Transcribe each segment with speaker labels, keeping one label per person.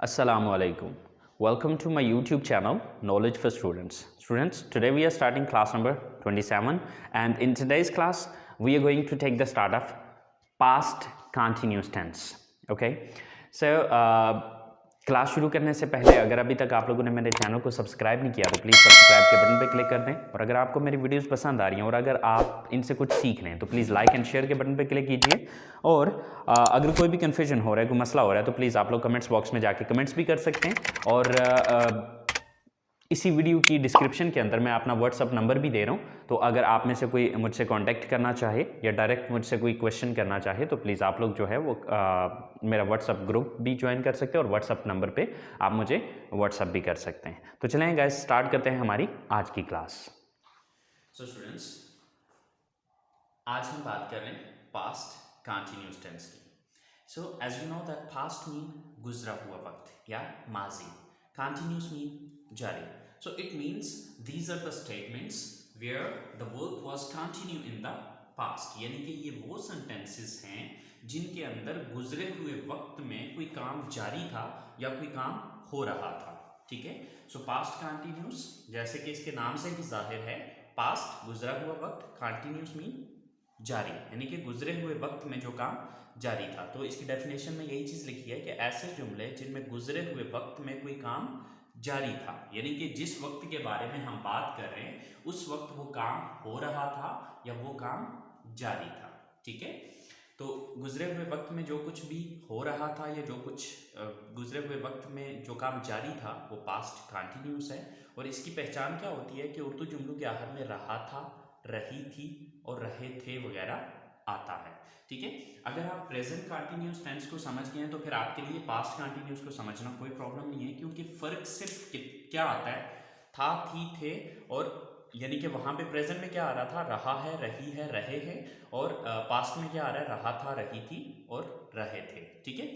Speaker 1: Assalamu alaikum. Welcome to my YouTube channel, Knowledge for Students. Students, today we are starting class number 27, and in today's class, we are going to take the start of past continuous tense. Okay? So, class शुरू करने से पहले अगर अभी तक आप लोगों ने मेरे चैनल को सब्सक्राइब नहीं किया तो प्लीज़ सब्सक्राइब के बटन पे क्लिक कर दें। और अगर आपको मेरी वीडियोस पसंद आ रही हैं और अगर आप इनसे कुछ सीख रहे हैं तो प्लीज़ लाइक एंड शेयर के बटन पे क्लिक कीजिए। और अगर कोई भी कन्फ्यूजन हो रहा है, कोई मसला हो रहा है तो प्लीज़ आप लोग कमेंट्स बॉक्स में जाके कमेंट्स भी कर सकते हैं। और इसी वीडियो की डिस्क्रिप्शन के अंदर मैं अपना व्हाट्सअप नंबर भी दे रहा हूँ, तो अगर आप में से कोई मुझसे कांटेक्ट करना चाहे या डायरेक्ट मुझसे कोई क्वेश्चन करना चाहे तो प्लीज़ आप लोग जो है वो मेरा व्हाट्सअप ग्रुप भी ज्वाइन कर सकते हैं और व्हाट्सअप नंबर पे आप मुझे व्हाट्सअप भी कर सकते हैं। तो चलें गाइस, स्टार्ट करते हैं हमारी आज की क्लास।
Speaker 2: सो स्टूडेंट्स, आज हम बात कर रहे हैं पास्ट कंटिन्यूअस टेंस की। So as you know that past mean गुजरा हुआ वक्त या माजी, कंटिन्यूअस मीन जारी. So it means these are the statements where the work was continue in the past. यानी कि ये वो sentences हैं जिनके अंदर गुजरे हुए वक्त में कोई काम जारी था या कोई काम हो रहा था. ठीक है. सो पास्ट कंटिन्यूस, जैसे कि इसके नाम से ही जाहिर है, पास्ट गुजरा हुआ वक्त, कंटिन्यूस मीन जारी, यानी कि गुजरे हुए वक्त में जो काम जारी था. तो इसकी डेफिनेशन में यही चीज लिखी है कि ऐसे जुमले जिनमें गुजरे हुए वक्त में कोई काम जारी था, यानी कि जिस वक्त के बारे में हम बात कर रहे हैं उस वक्त वो काम हो रहा था या वो काम जारी था. ठीक है. तो गुजरे हुए वक्त में जो कुछ भी हो रहा था या जो कुछ गुजरे हुए वक्त में जो काम जारी था वो पास्ट कंटिन्यूस है. और इसकी पहचान क्या होती है कि उर्दू जुमलों के आखिर में रहा था, रही थी और रहे थे वगैरह आता है. ठीक है. अगर आप प्रेजेंट कंटिन्यूस टेंस को समझ गए हैं तो फिर आपके लिए पास्ट कंटिन्यूस को समझना कोई प्रॉब्लम नहीं है, क्योंकि फर्क सिर्फ क्या आता है, था, थी, थे, और यानी कि वहां पे प्रेजेंट में क्या आ रहा था, रहा है, रही है, रहे हैं, और पास्ट में क्या आ रहा है, रहा था, रही थी और रहे थे. ठीक है.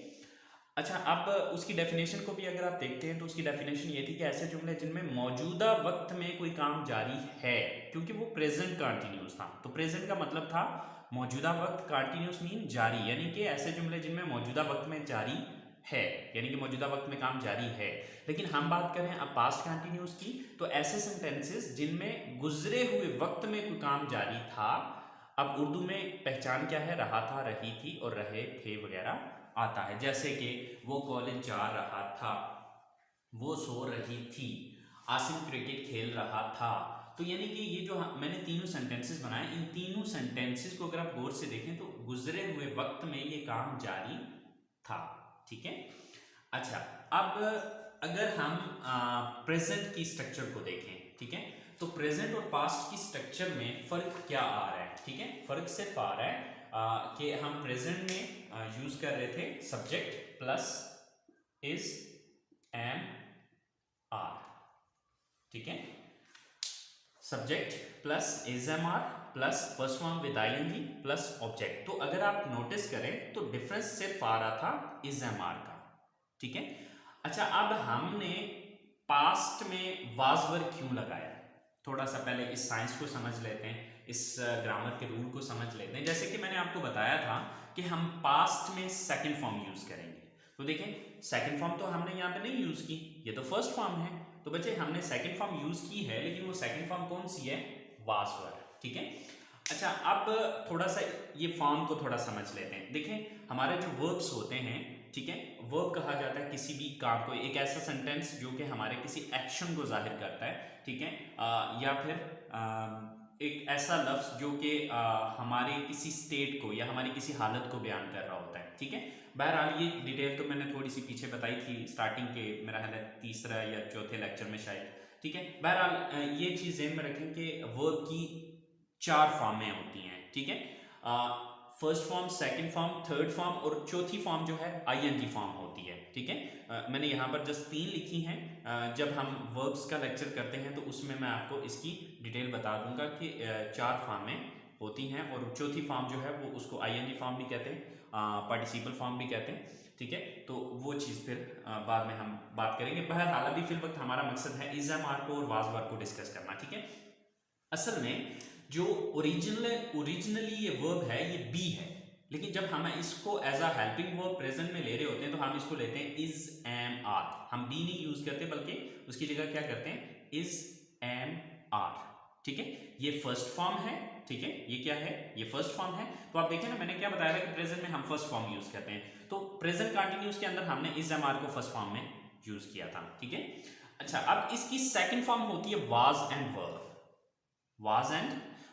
Speaker 2: अच्छा, अब उसकी डेफिनेशन को भी अगर आप देखते हैं तो उसकी डेफिनेशन ये थी कि ऐसे जुमले जिनमें मौजूदा वक्त में कोई काम जारी है, क्योंकि वो प्रेजेंट कंटिन्यूस था. तो प्रेजेंट का मतलब था मौजूदा वक्त, कंटिन्यूस मीन जारी, यानी कि ऐसे जुमले जिनमें मौजूदा वक्त में जारी है, यानी कि मौजूदा वक्त में काम जारी है. लेकिन हम बात करें अब पास्ट कंटिन्यूस की, तो ऐसे सेंटेंसेस जिनमें गुजरे हुए वक्त में कोई काम जारी था. अब उर्दू में पहचान क्या है, रहा था, रही थी और रहे थे वगैरह आता है. जैसे कि वो कॉलेज जा रहा था, वो सो रही थी, आसिम क्रिकेट खेल रहा था. तो यानी कि ये जो मैंने तीनों सेंटेंसेस बनाए, इन तीनों सेंटेंसेस को अगर आप गौर से देखें तो गुजरे हुए वक्त में ये काम जारी था. ठीक है. अच्छा, अब अगर हम प्रेजेंट की स्ट्रक्चर को देखें, ठीक है, तो प्रेजेंट और पास्ट की स्ट्रक्चर में फर्क क्या आ रहा है. ठीक है. फर्क सिर्फ आ रहा है कि हम प्रेजेंट में यूज कर रहे थे subject plus is, am, are. ठीक है. Subject plus is, am, are plus first form with ING plus object. तो अगर आप नोटिस करें तो डिफरेंस सिर्फ आ रहा था इज, एम, आर का. ठीक है. अच्छा, अब हमने पास्ट में वाज वर्ब क्यों लगाया, थोड़ा सा पहले इस साइंस को समझ लेते हैं, इस ग्रामर के रूल को समझ लेते हैं. जैसे कि मैंने आपको बताया था कि हम पास्ट में सेकंड फॉर्म यूज करेंगे. तो देखें, सेकंड फॉर्म तो हमने यहाँ पे नहीं यूज की, ये तो फर्स्ट फॉर्म है. तो बच्चे हमने सेकंड फॉर्म यूज की है, लेकिन वो सेकंड फॉर्म कौन सी है, वाज वर्ब. ठीक है. अच्छा, अब थोड़ा सा ये फॉर्म को थोड़ा समझ लेते हैं. देखें, हमारे जो वर्ब्स होते हैं, ठीक है, वर्ब कहा जाता है किसी भी काम को, एक ऐसा सेंटेंस जो कि हमारे किसी एक्शन को जाहिर करता है. ठीक है. या फिर एक ऐसा लफ्ज जो कि हमारे किसी स्टेट को या हमारी किसी हालत को बयान कर रहा होता है. ठीक है. बहरहाल ये डिटेल तो मैंने थोड़ी सी पीछे बताई थी स्टार्टिंग के, मेरा ख्याल है तीसरा या चौथे लेक्चर में शायद. ठीक है. बहरहाल ये चीज़ ध्यान में रखें कि वर्ब की 4 फॉर्में होती हैं. ठीक है. First form, second form, third form और चौथी फॉर्म जो है आईएनजी फॉर्म होती है. ठीक है. मैंने यहाँ पर जस्ट 3 लिखी हैं. जब हम वर्ब्स का लेक्चर करते हैं तो उसमें मैं आपको इसकी डिटेल बता दूंगा कि 4 फॉर्में होती हैं, और चौथी फॉर्म जो है वो उसको आईएनजी फॉर्म भी कहते हैं, पार्टिसिपल फॉर्म भी कहते हैं. ठीक है. तो वो चीज़ फिर बाद में हम बात करेंगे. बहरहाल अभी फिल वक्त हमारा मकसद है इज, एम, आर को और वाज वर्ब को डिस्कस करना. ठीक है. असल में जो ओरिजिनली ये वर्ब है ये बी है, लेकिन जब हम इसको as a helping verb present में ले रहे होते हैं तो हम इसको लेते हैं इज एम आर, हम बी नहीं यूज करते बल्कि उसकी जगह क्या करते हैं इज एम आर, ठीक है। ये फर्स्ट फॉर्म है, ठीक है, ये क्या है, ये फर्स्ट फॉर्म है। तो आप देखिए ना मैंने क्या बताया था कि प्रेजेंट में हम फर्स्ट फॉर्म यूज करते हैं, तो प्रेजेंट कंटिन्यूस के अंदर हमने इज एम आर को फर्स्ट फॉर्म में यूज किया था, ठीक है। अच्छा, अब इसकी सेकंड फॉर्म होती है was and were, was and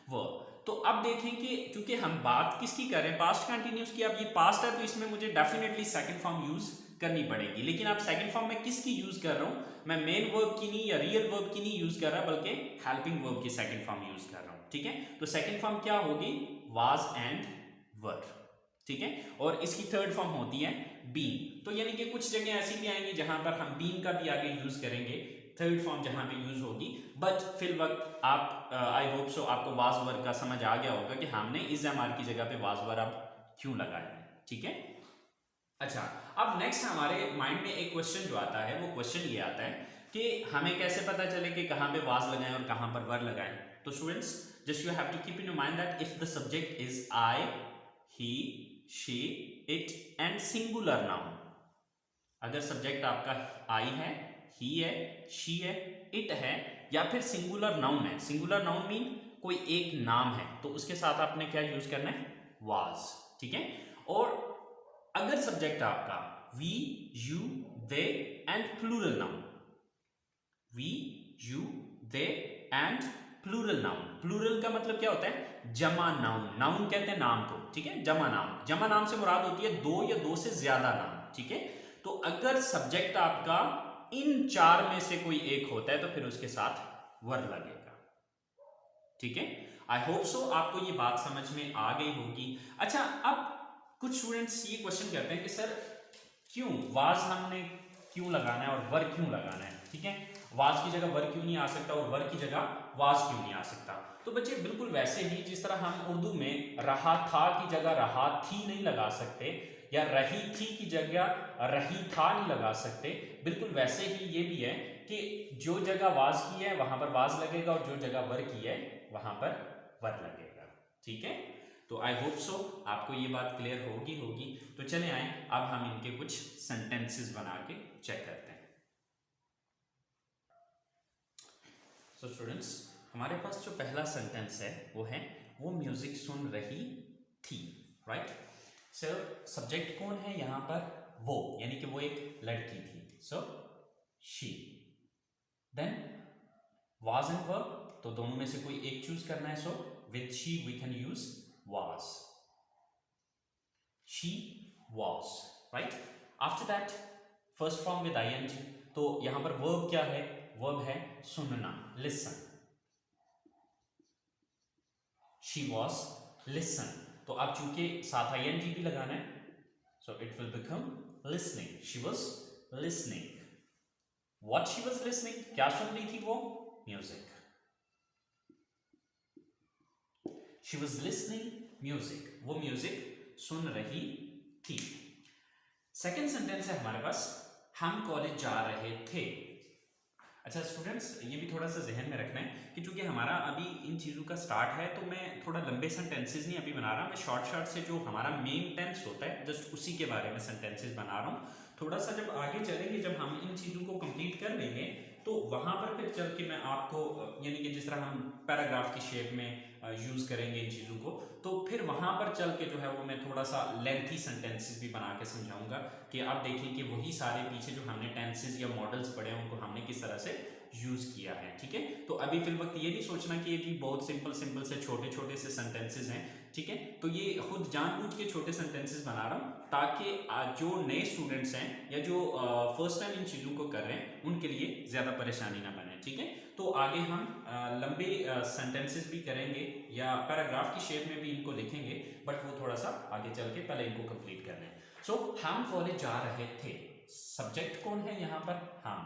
Speaker 2: were. तो अब देखें कि क्योंकि हम बात किसकी कर रहे हैं, पास्ट कंटिन्यूस की, अब ये पास्ट है तो इसमें मुझे डेफिनेटली सेकंड फॉर्म यूज करनी पड़ेगी, लेकिन आप सेकंड फॉर्म में किसकी यूज कर रहा हूं, मैं मेन वर्ब की नहीं या रियल वर्ब की नहीं यूज कर रहा बल्कि हेल्पिंग वर्ब की सेकंड फॉर्म यूज कर रहा हूं, ठीक है। तो सेकंड फॉर्म क्या होगी, वाज एंड वर, ठीक है। और इसकी थर्ड फॉर्म होती है बीन। तो यानी कि कुछ जगह ऐसी भी आएंगी जहां पर हम बीन का भी आगे यूज करेंगे, थर्ड फॉर्म जहां पे यूज होगी, बट फिल वक्त आप आई होप सो आपको वाज वर का समझ आ गया होगा कि हमने इज एम आर की जगह पे वाज वर अब क्यों लगाया है, ठीक है। अच्छा, अब नेक्स्ट हमारे माइंड में एक क्वेश्चन जो आता है वो क्वेश्चन ये आता है कि हमें कैसे पता चले कि कहां पे वाज लगाएं और कहां पर वर लगाएं। तो students just you have to keep in your mind that if the subject is I, he, she, it and singular noun, अगर सब्जेक्ट आपका आई है, ही है, शी है, इट है या फिर सिंगुलर नाउन है, सिंगुलर नाउन मीन कोई एक नाम है, तो उसके साथ आपने क्या यूज करना है, वाज, ठीक है। और अगर सब्जेक्ट आपका we, you, they and plural noun, we, you, they and plural noun, plural का मतलब क्या होता है, जमा नाउन, नाउन कहते हैं नाम को, ठीक है, जमा नाउन, जमा नाम से मुराद होती है दो या दो से ज्यादा नाम, ठीक है। तो अगर सब्जेक्ट आपका इन चार में से कोई एक होता है तो फिर उसके साथ वर लगेगा, ठीक है। आई होप सो आपको ये बात समझ में आ गई होगी। अच्छा, अब कुछ स्टूडेंट्स ये क्वेश्चन करते हैं कि सर क्यों वाज हमने क्यों लगाना है और वर क्यों लगाना है, ठीक है, वाज की जगह वर क्यों नहीं आ सकता और वर की जगह वाज क्यों नहीं आ सकता। तो बच्चे बिल्कुल वैसे ही जिस तरह हम उर्दू में रहा था की जगह रहा थी नहीं लगा सकते या रही थी की जगह रही था नहीं लगा सकते, बिल्कुल वैसे ही ये भी है कि जो जगह वाज की है वहां पर वाज लगेगा और जो जगह वर की है वहां पर वर लगेगा, ठीक है। तो आई होप सो आपको ये बात क्लियर होगी। तो चले आए अब हम इनके कुछ सेंटेंसेस बना के चेक करते हैं। सो स्टूडेंट्स हमारे पास जो पहला सेंटेंस है वो म्यूजिक सुन रही थी, राइट। सो सब्जेक्ट कौन है यहाँ पर, वो, यानी कि वो एक लड़की थी, so she. Then was and verb, तो दोनों में से कोई एक चूज करना है, so with she we can use was, she was, right। after that first form with ing, तो यहां पर verb क्या है, verb है सुनना, listen, she was listen, तो अब चूंकि साथ ing भी लगाना है so it will become listening, she was listening, what she was listening, क्या सुन रही थी वो, music, she was listening music, वो म्यूजिक सुन रही थी। सेकेंड सेंटेंस है हमारे पास, हम कॉलेज जा रहे थे। अच्छा स्टूडेंट्स ये भी थोड़ा सा जहन में रखना है कि चूंकि हमारा अभी इन चीज़ों का स्टार्ट है तो मैं थोड़ा लंबे सेंटेंसेस नहीं अभी बना रहा, मैं शॉर्ट से जो हमारा मेन टेंस होता है जस्ट उसी के बारे में सेंटेंसेस बना रहा हूँ। थोड़ा सा जब आगे चलेंगे, जब हम इन चीज़ों को कंप्लीट कर लेंगे तो वहाँ पर फिर चल के मैं आपको यानी कि जिस तरह हम पैराग्राफ की शेप में यूज़ करेंगे इन चीज़ों को, तो फिर वहाँ पर चल के जो है वो मैं थोड़ा सा लेंथी सेंटेंसेस भी बना के समझाऊंगा कि आप देखें कि वही सारे पीछे जो हमने टेंसेस या मॉडल्स पढ़े हैं उनको हमने किस तरह से यूज़ किया है, ठीक है। तो अभी फिल वक्त ये नहीं सोचना कि ये भी बहुत सिंपल से छोटे से सेंटेंसेस हैं, ठीक है। तो ये खुद जानबूझ के छोटे सेंटेंसेस बना रहा हूँ ताकि जो नए स्टूडेंट्स हैं या जो फर्स्ट टाइम इन चीज़ों को कर रहे हैं उनके लिए ज़्यादा परेशानी ना बने, ठीक है। तो आगे हम लंबे सेंटेंसेस भी करेंगे या पैराग्राफ की शेप में भी इनको लिखेंगे, बट वो थोड़ा सा आगे चल के पहले इनको कंप्लीट कर लें। सो हम कॉलेज जा रहे थे, सब्जेक्ट कौन है यहाँ पर, हम,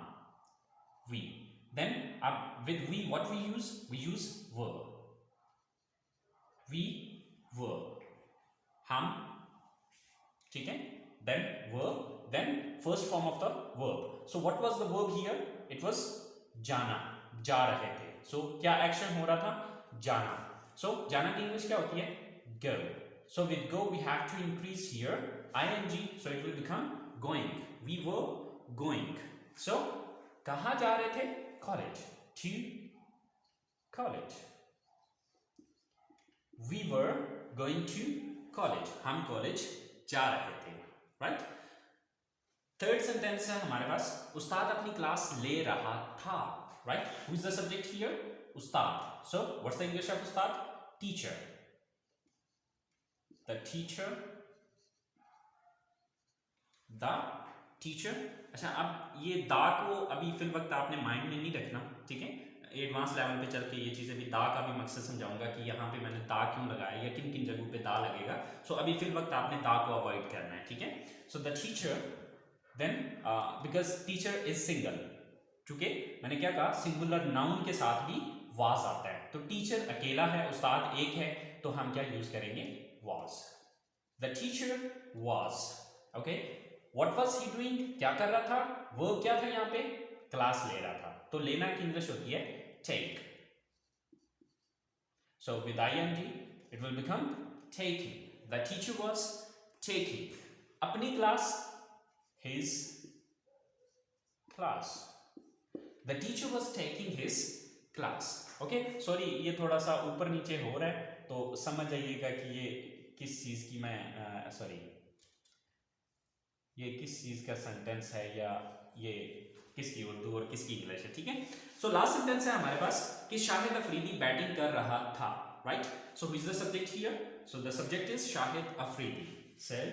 Speaker 2: वी। देन अब with we what we use verb, we verb, हम, ठीक है। Then verb, then first form of the verb. So what was the verb here, it was जाना, जा रहे थे। सो क्या एक्शन हो रहा था, जाना। सो जाना की इंग्लिश क्या होती है, गो। So with go we have to increase here ing, so it will become going. We were going. So कहाँ जा रहे थे? College. To college. We were going to college. हम college जा रहे थे. Right? थर्ड सेंटेंस है हमारे पास, उस्ताद अपनी क्लास ले रहा था. Right? Who is the subject here? Ustad. So what's the English of Ustad? Teacher. The teacher. The teacher. अच्छा, अब ये दा को अभी फिल वक्त आपने माइंड में नहीं रखना, ठीक है. एडवांस लेवल पे चल के ये चीज़ें भी, दा का भी मकसद समझाऊंगा कि यहाँ पे मैंने दा क्यों लगाया या किन किन जगहों पे दा लगेगा. सो अभी फिल वक्त आपने दा को अवॉइड करना है, ठीक है. So the teacher, then because teacher is single, चूंकि मैंने क्या कहा, सिंगुलर नाउन के साथ भी वाज आता है. तो टीचर अकेला है, उस्ताद एक है, तो हम क्या यूज करेंगे? Was. The teacher was. Okay, what was he doing? क्या कर रहा था? वर्ब क्या था यहाँ पे? क्लास ले रहा था. तो लेना की इंग्लिश होती है take. So with ing it will become taking. The teacher was taking अपनी class, his class. The teacher was taking his class. Okay, sorry ये थोड़ा सा ऊपर नीचे हो रहा है, तो समझ जाइएगा कि ये किस चीज की मैं ये किस चीज का सेंटेंस है या ये किसकी उर्दू और किसकी इंग्लिश है, ठीक है. सो लास्ट सेंटेंस है हमारे पास कि शाहिद अफरीदी बैटिंग कर रहा था. Right. So who is the subject here? So the subject is Shahid Afridi. Said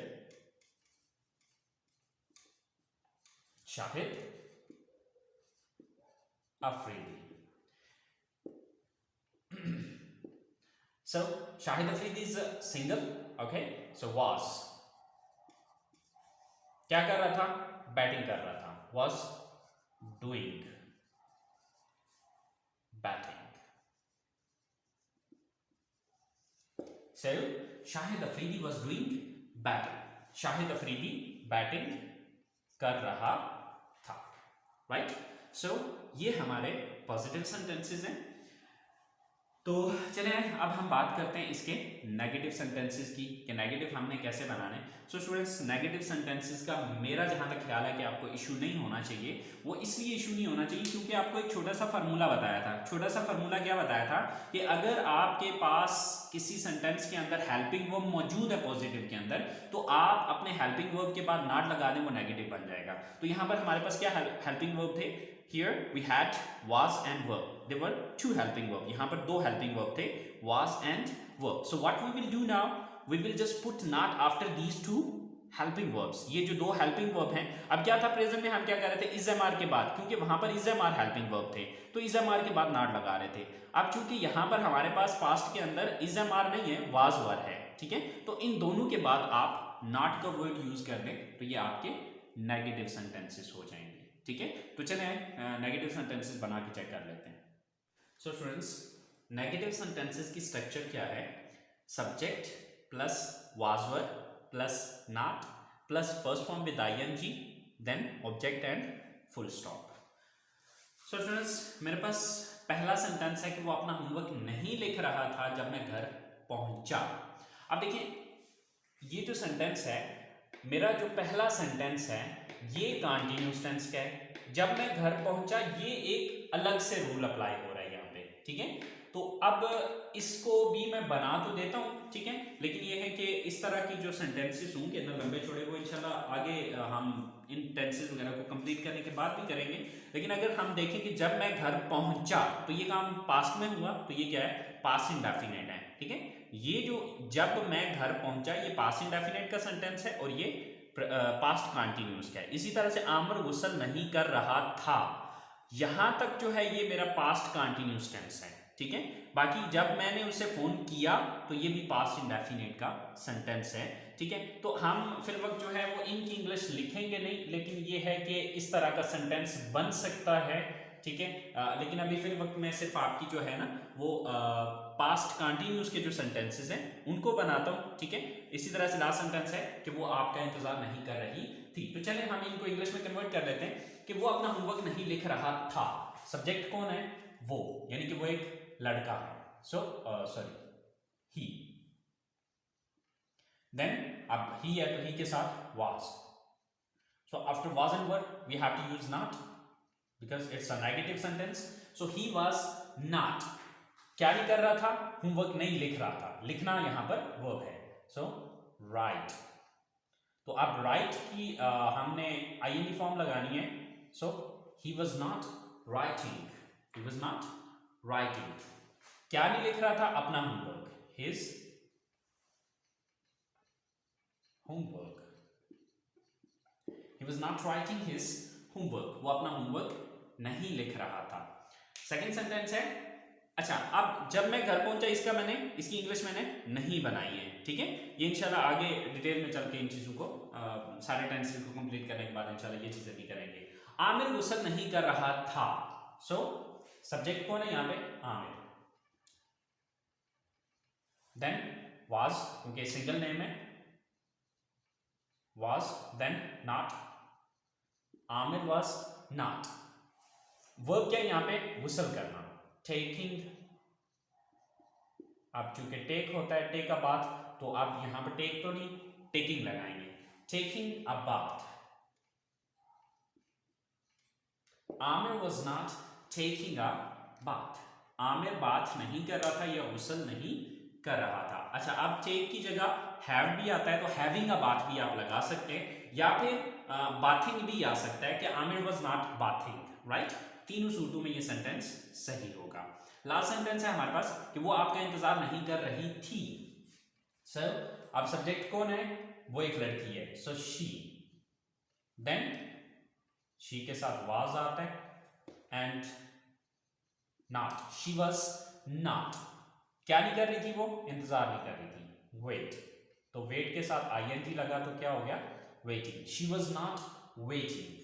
Speaker 2: Shahid Afridi. So Shahid Afridi is single. Okay, so was क्या कर रहा था? बैटिंग कर रहा था. Was doing batting. So Shahid Afridi was doing batting. Shahid Afridi batting कर रहा था. Right? So ये हमारे पॉजिटिव सेंटेंसेस हैं. तो चलिए अब हम बात करते हैं इसके नेगेटिव सेंटेंसेस की, कि नेगेटिव हमने कैसे बनाने. सो स्टूडेंट्स, नेगेटिव सेंटेंसेस का मेरा जहां तक ख्याल है कि आपको इशू नहीं होना चाहिए. वो इसलिए इशू नहीं होना चाहिए क्योंकि आपको एक छोटा सा फार्मूला बताया था. छोटा सा फार्मूला क्या बताया था कि अगर आपके पास किसी सेंटेंस के अंदर हेल्पिंग वर्ब मौजूद है पॉजिटिव के अंदर, तो आप अपने हेल्पिंग वर्ब के बाद नॉट लगा दें, वो नेगेटिव बन जाएगा. तो यहाँ पर हमारे पास क्या हेल्पिंग वर्ब थे? Here we had was and were. There were two helping verb. यहाँ पर दो helping verb थे, was and were. So what we will do now? We will just put not after these two helping verbs. ये जो दो helping verb हैं, अब क्या था प्रेजेंट में हम क्या कर रहे थे? is mr के बाद, क्योंकि वहां पर is mr helping verb थे, तो is mr के बाद not लगा रहे थे. अब चूंकि यहाँ पर हमारे पास past के अंदर is mr नहीं है, was were है, ठीक है. तो इन दोनों के बाद आप not का word यूज कर दें, तो ये आपके नेगेटिव सेंटेंसेस हो जाएंगे, ठीक है. तो चलें नेगेटिव सेंटेंसेस बना के चेक कर लेते हैं. सो स्टूडेंट्स, नेगेटिव सेंटेंसेस की स्ट्रक्चर क्या है? Subject plus was were plus not plus first form with ING, then object and full stop. So students, मेरे पास पहला सेंटेंस है कि वो अपना होमवर्क नहीं लिख रहा था जब मैं घर पहुंचा. अब देखिए, ये जो सेंटेंस है, मेरा जो पहला सेंटेंस है, ये कंटीन्यूअस टेंस का है. जब मैं घर पहुंचा, ये एक अलग से रूल अप्लाई हो रहा है यहाँ पे, ठीक है. तो अब इसको भी मैं बना तो देता हूँ, ठीक है, लेकिन ये है कि इस तरह की जो सेंटेंसेस होंगे ना लंबे छोड़े, वो इंशाल्लाह आगे हम इन टेंसेस वगैरह को कंप्लीट करने के बाद भी करेंगे. लेकिन अगर हम देखें कि जब मैं घर पहुंचा, तो ये काम पास्ट में हुआ, तो ये क्या है? पास्ट इंडेफिनिट है, ठीक है. ये जो जब मैं घर पहुंचा, ये पास्ट इंडेफिनिट का सेंटेंस है और ये पास्ट कंटिन्यूअस का है. इसी तरह से आमर गुस्ल नहीं कर रहा था, यहां तक जो है ये मेरा पास्ट कंटिन्यूअस टेंस है, ठीक है. बाकी जब मैंने उसे फोन किया, तो ये भी पास्ट इंडेफिनिट का सेंटेंस है, ठीक है. तो हम फिर वक्त जो है वो इनकी इंग्लिश लिखेंगे नहीं, लेकिन ये है कि इस तरह का सेंटेंस बन सकता है, ठीक है. लेकिन अभी फिर वक्त में सिर्फ आपकी जो है ना वो पास्ट कंटिन्यूअस के जो सेंटेंसेस हैं उनको बनाता हूँ, ठीक है. इसी तरह से लास्ट सेंटेंस है कि वो आपका इंतजार नहीं कर रही थी. तो चले हम इनको इंग्लिश में कन्वर्ट कर लेते हैं कि वो अपना होमवर्क नहीं लिख रहा था. सब्जेक्ट कौन है? वो, यानी कि वो एक लड़का है. सो सॉरी, ही, देन अब ही है तो ही के साथ was. So after was and were we have to use not because it's a negative sentence. So he was not, क्या नहीं कर रहा था, होमवर्क नहीं लिख रहा था, लिखना यहां पर वर्ब है. So write. तो अब राइट की हमने आईएनजी फॉर्म लगानी है. So he was not writing, he was not writing, क्या नहीं लिख रहा था, अपना homework, his homework. He was not writing his homework, वो अपना होमवर्क नहीं लिख रहा था. सेकेंड सेंटेंस है. अच्छा, अब जब मैं घर पहुंचा, इसकी इंग्लिश मैंने नहीं बनाई है. ठीक है, ये इंशाल्लाह आगे डिटेल में चल के इन चीज़ों को सारे टेंसेस को कंप्लीट करने के बाद इंशाल्लाह ये चीज़ें भी करेंगे. आमिर गुस्सा नहीं कर रहा था. सो सब्जेक्ट कौन है यहाँ पे, आमिर. देन वाज, क्योंकि सिंगल नेम है, was. Then not, Aamir was not. Verb क्या है यहाँ पे, गुस्सा करना, टेकिंग. अब चूंकि टेक होता है, टेक अ बाथ, तो आप यहां पर टेक तो नहीं, टेकिंग लगाएंगे. Taking a bath. Aamir was not taking a bath. Aamir bath नहीं कर रहा था या गुस्ल नहीं कर रहा था. अच्छा, अब टेक की जगह हैव भी आता है, तो हैविंग अ बाथ भी आप लगा सकते हैं, या फिर बाथिंग भी आ सकता है कि Aamir was not bathing. Right, तीनों सूरतों में ये सेंटेंस सही होगा. लास्ट सेंटेंस है हमारे पास कि वो आपका इंतजार नहीं कर रही थी. सर, अब सब्जेक्ट कौन है, वो एक लड़की है. सो शी. देन शी के साथ वाज आता है and not. She was not, क्या नहीं कर रही थी, वो इंतजार नहीं कर रही थी. वेट, तो वेट के साथ आईएनजी लगा तो क्या हो गया, waiting. She was not waiting.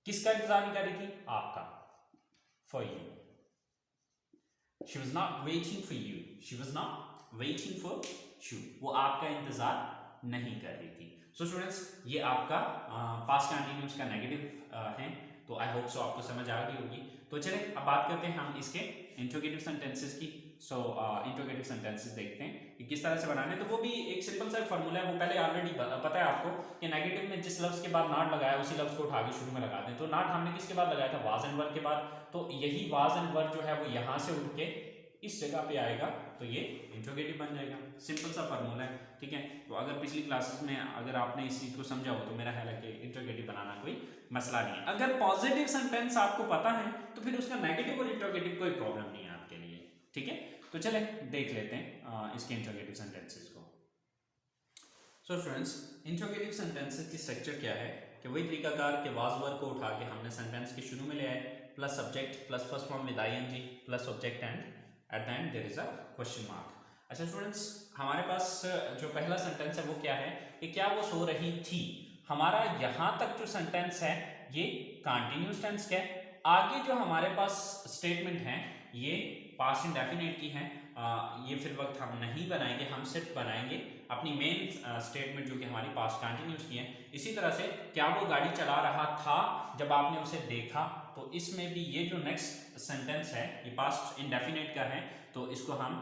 Speaker 2: किसका इंतजार नहीं कर रही थी, आपका. For you. She was not waiting for you, she was not waiting for you, वो आपका इंतजार नहीं कर रही थी. सो स्टूडेंट्स, ये आपका पास्ट कंटिन्यूअस का नेगेटिव है. तो आई होप सो आपको समझ आ गई होगी. तो चले अब बात करते हैं हम इसके इंट्रोगेटिव सेंटेंसेस की. सो इंट्रोगेटिव सेंटेंसेस देखते हैं कि किस तरह से बनाने. तो वो भी एक सिंपल सा फॉर्मूला है, वो पहले ऑलरेडी पता है आपको कि नेगेटिव में जिस लफ्ज के बाद नॉट लगाया उसी लफ्ज को उठा के शुरू में लगा दें. तो नॉट हमने किसके बाद लगाया था, वाज एंड वर के बाद. तो यही वाज एंड वर जो है वो यहाँ से उठ के इस जगह पे आएगा, तो ये इंट्रोगेटिव बन जाएगा. सिंपल सा फॉर्मूला है. ठीक है, तो अगर पिछली क्लासेस में अगर आपने इस चीज़ को समझा हो तो मेरा ख्याल है कि इंट्रोगेटिव बनाना कोई मसला नहीं है. अगर पॉजिटिव सेंटेंस आपको पता है तो फिर उसका नेगेटिव और इंट्रोगेटिव कोई प्रॉब्लम नहीं है आपके लिए. ठीक है, तो चले देख लेते हैं इसके इंट्रोगेटिव सेंटेंसेस को. सो स्टूडेंट्स, इंट्रोगेटिव सेंटेंसेस की स्ट्रक्चर क्या है कि वही तरीकाकार के वाज वर को उठा के हमने सेंटेंस के शुरू में ले आए, plus subject plus first form with ING plus object and at the end there is a question mark. अच्छा स्टूडेंट्स, हमारे पास जो पहला सेंटेंस है वो क्या है कि क्या वो सो रही थी. हमारा यहां तक जो सेंटेंस है ये कंटीन्यूअस टेंस का है. आगे जो हमारे पास स्टेटमेंट है ये पास्ट इंडेफिनिट की है. ये फिर वक्त हम नहीं बनाएंगे, हम सिर्फ बनाएंगे अपनी मेन स्टेटमेंट जो कि हमारी पास्ट कंटिन्यूस की है. इसी तरह से क्या वो गाड़ी चला रहा था जब आपने उसे देखा, तो इसमें भी ये जो नेक्स्ट सेंटेंस है ये पास्ट इंडेफिनिट का है, तो इसको हम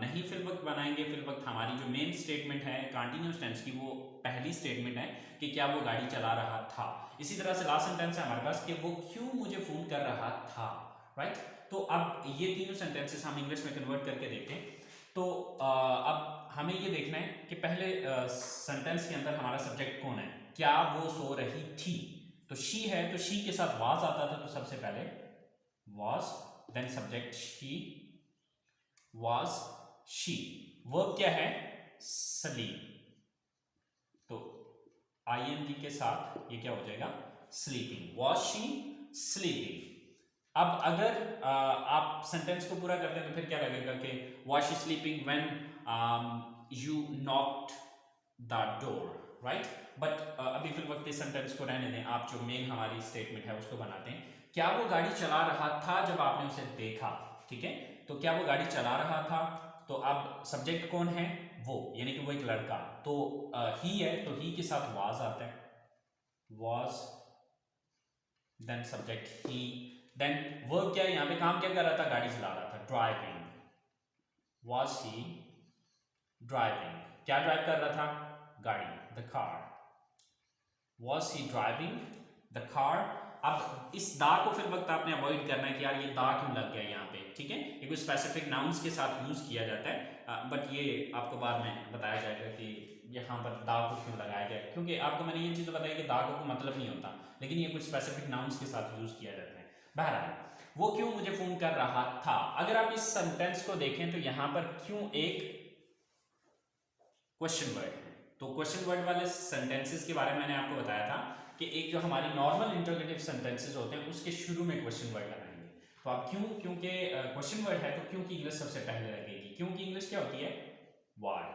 Speaker 2: नहीं फिर वक्त बनाएंगे. फिर वक्त हमारी जो मेन स्टेटमेंट है कंटिन्यूस टेंस की वो पहली स्टेटमेंट है कि क्या वो गाड़ी चला रहा था. इसी तरह से लास्ट सेंटेंस है हमारे पास कि वो क्यों मुझे फोन कर रहा था. राइट, तो अब ये तीनों सेंटेंसेस हम इंग्लिश में कन्वर्ट करके देखते हैं. तो अब हमें ये देखना है कि पहले सेंटेंस के अंदर हमारा सब्जेक्ट कौन है, क्या वो सो रही थी. तो शी है तो शी के साथ वाज आता था, तो सबसे पहले was, then subject she, was she. Verb क्या है, स्लीप, तो आईएनजी के साथ ये क्या हो जाएगा, स्लीपिंग. Was she sleeping. अब अगर आप सेंटेंस को पूरा करते हैं तो फिर क्या लगेगा कि was she sleeping when you knocked the door. Right, but अभी फिर वक्त इस सेंटेंस को रहने दें, आप जो मेन हमारी स्टेटमेंट है उसको बनाते हैं. क्या वो गाड़ी चला रहा था जब आपने उसे देखा. ठीक है, तो क्या वो गाड़ी चला रहा था, तो अब सब्जेक्ट कौन है, वो, यानी कि वो एक लड़का. तो ही है तो ही के साथ वाज आता है, was, then subject he, then verb क्या है, यहाँ पे काम क्या कर रहा था, गाड़ी चला रहा था, ड्राइविंग. वाज ही ड्राइविंग, क्या ड्राइव कर रहा था? गाड़ी, the car. Was he driving the car? अब इस दा को फिर वक्त आपने अवॉइड करना है कि यार ये दा क्यों लग गया यहाँ पे, ठीक है? ये कोई स्पेसिफिक नाउन्स के साथ यूज किया जाता है, बट ये आपको बाद में बताया जाएगा कि यहाँ पर दा को क्यों लगाया गया, क्योंकि आपको मैंने ये चीज़ बताई कि दा को कोई मतलब नहीं होता, लेकिन ये कुछ स्पेसिफिक नाउन्स के साथ यूज किया जाता है। बहरहाल, वो क्यों मुझे फोन कर रहा था, अगर आप इस सेंटेंस को देखें तो यहाँ पर क्यों एक क्वेश्चन वर्ड है। तो क्वेश्चन वर्ड वाले सेंटेंसेस के बारे में मैंने आपको बताया था कि एक जो हमारी नॉर्मल इंटरोगेटिव सेंटेंसेस होते हैं उसके शुरू में क्वेश्चन वर्ड लगाएंगे। तो आप क्यों, क्योंकि क्वेश्चन वर्ड है तो क्यों की इंग्लिश सबसे पहले लगेगी। क्यों की इंग्लिश क्या होती है? वाई,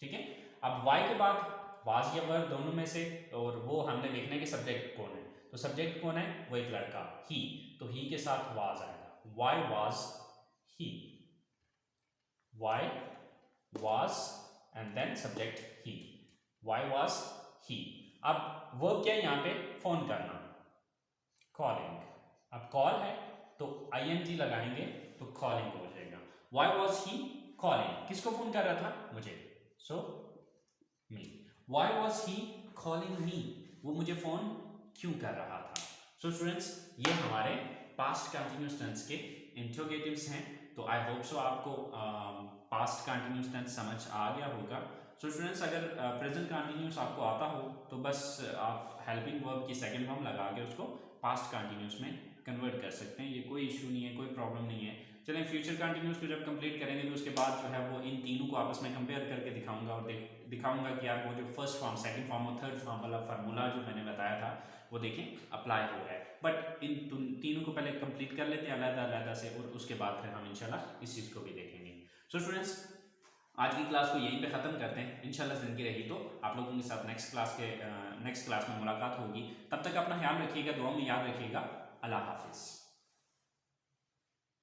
Speaker 2: ठीक है? अब वाई के बाद वाज या वर दोनों में से, और वो हमने देखना है कि सब्जेक्ट कौन है। तो सब्जेक्ट कौन है? वो एक लड़का, ही, तो ही के साथ वाज आएगा। Why was he, why was and then subject he, why was he. अब वर्ब क्या है यहाँ पे? फोन करना, कॉलिंग। अब कॉल है तो ing लगाएंगे तो कॉलिंग हो जाएगा। Why was he calling? किसको फोन कर रहा था? मुझे, so me. Why was he calling me? वो मुझे फोन क्यों कर रहा था? सो स्टूडेंट्स, ये हमारे पास्ट कंटिन्यूस टेंस के इंट्रोगेटिव्स हैं। तो आई होप सो आपको पास्ट कंटिन्यूस टेंस समझ आ गया होगा। सो स्टूडेंट्स, अगर प्रेजेंट कंटिन्यूस आपको आता हो तो बस आप हेल्पिंग वर्ब की सेकंड फॉर्म लगा के उसको पास्ट कंटिन्यूस में कन्वर्ट कर सकते हैं। ये कोई इशू नहीं है, कोई प्रॉब्लम नहीं है। चलें, फ्यूचर कंटिन्यूस को जब कंप्लीट करेंगे तो उसके बाद जो है वो इन तीनों को आपस में कंपेयर करके दिखाऊंगा और दिखाऊंगा कि आप वो जो फर्स्ट फॉर्म, सेकंड फॉर्म और थर्ड फॉर्म वाला फार्मूला जो मैंने बताया था वो देखें अप्लाई हो रहा है। बट इन तीनों को पहले कंप्लीट कर लेते हैं अलग-अलग से, और उसके बाद फिर हम इंशाल्लाह इस चीज़ को भी देखेंगे। सो स्टूडेंट्स, आज की क्लास को यहीं पे ख़त्म करते हैं। इंशाल्लाह ज़िंदगी रही तो आप लोगों के साथ नेक्स्ट क्लास में मुलाकात होगी। तब तक अपना ख्याल रखिएगा, दुआ में याद रखिएगा। अल्लाह हाफिज़।